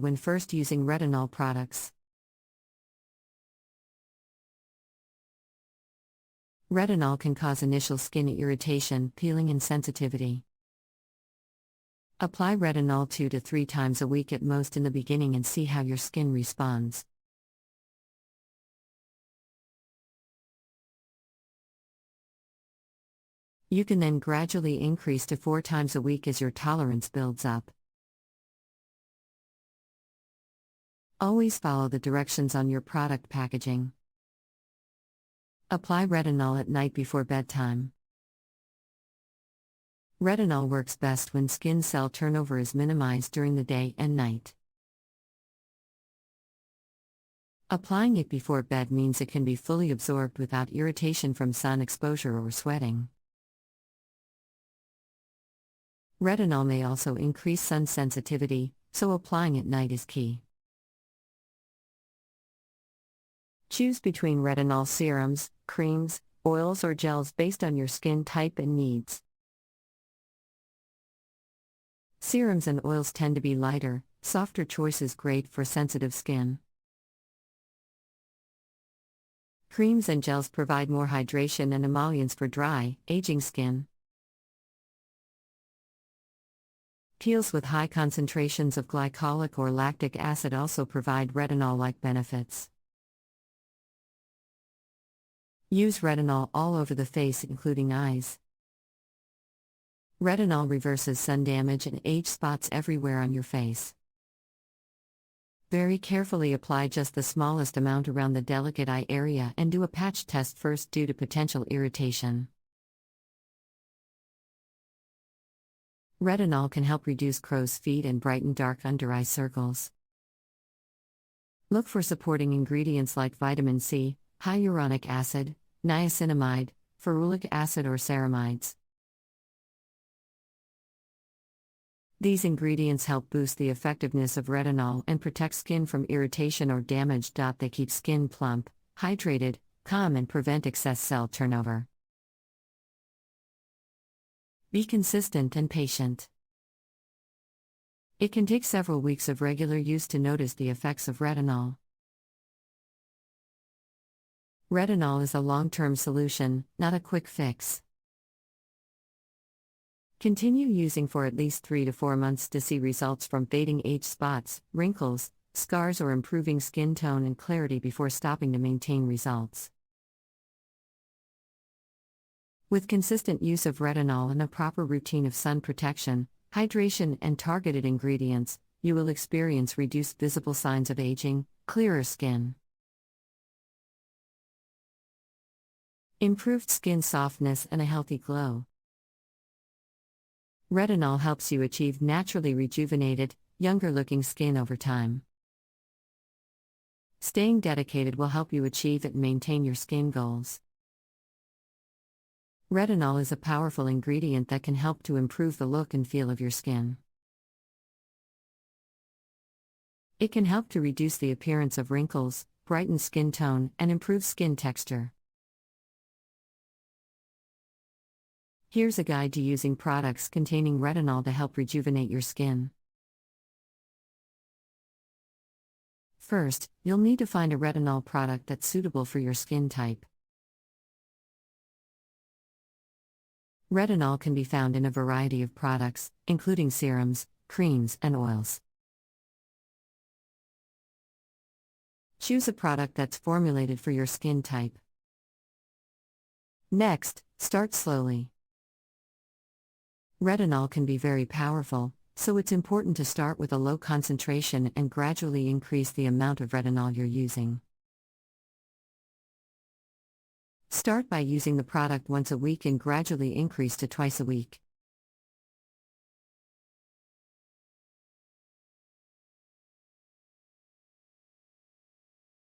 when first using retinol products. Retinol can cause initial skin irritation, peeling, and sensitivity. Apply retinol 2 to 3 times a week at most in the beginning and see how your skin responds. You can then gradually increase to 4 times a week as your tolerance builds up. Always follow the directions on your product packaging. Apply retinol at night before bedtime. Retinol works best when skin cell turnover is minimized during the day and night. Applying it before bed means it can be fully absorbed without irritation from sun exposure or sweating. Retinol may also increase sun sensitivity, so applying at night is key. Choose between retinol serums, creams, oils, or gels based on your skin type and needs. Serums and oils tend to be lighter, softer choices great for sensitive skin. Creams and gels provide more hydration and emollients for dry, aging skin. Peels with high concentrations of glycolic or lactic acid also provide retinol-like benefits. Use retinol all over the face, including eyes. Retinol reverses sun damage and age spots everywhere on your face. Very carefully apply just the smallest amount around the delicate eye area and do a patch test first due to potential irritation. Retinol can help reduce crow's feet and brighten dark under-eye circles. Look for supporting ingredients like vitamin C, hyaluronic acid, niacinamide, ferulic acid, or ceramides. These ingredients help boost the effectiveness of retinol and protect skin from irritation or damage. They keep skin plump, hydrated, calm, and prevent excess cell turnover. Be consistent and patient. It can take several weeks of regular use to notice the effects of retinol. Retinol is a long-term solution, not a quick fix. Continue using for at least 3 to 4 months to see results from fading age spots, wrinkles, scars, or improving skin tone and clarity before stopping to maintain results. With consistent use of retinol and a proper routine of sun protection, hydration, and targeted ingredients, you will experience reduced visible signs of aging, clearer skin, improved skin softness, and a healthy glow. Retinol helps you achieve naturally rejuvenated, younger-looking skin over time. Staying dedicated will help you achieve and maintain your skin goals. Retinol is a powerful ingredient that can help to improve the look and feel of your skin. It can help to reduce the appearance of wrinkles, brighten skin tone, and improve skin texture. Here's a guide to using products containing retinol to help rejuvenate your skin. First, you'll need to find a retinol product that's suitable for your skin type. Retinol can be found in a variety of products, including serums, creams, and oils. Choose a product that's formulated for your skin type. Next, start slowly. Retinol can be very powerful, so it's important to start with a low concentration and gradually increase the amount of retinol you're using. Start by using the product once a week and gradually increase to twice a week.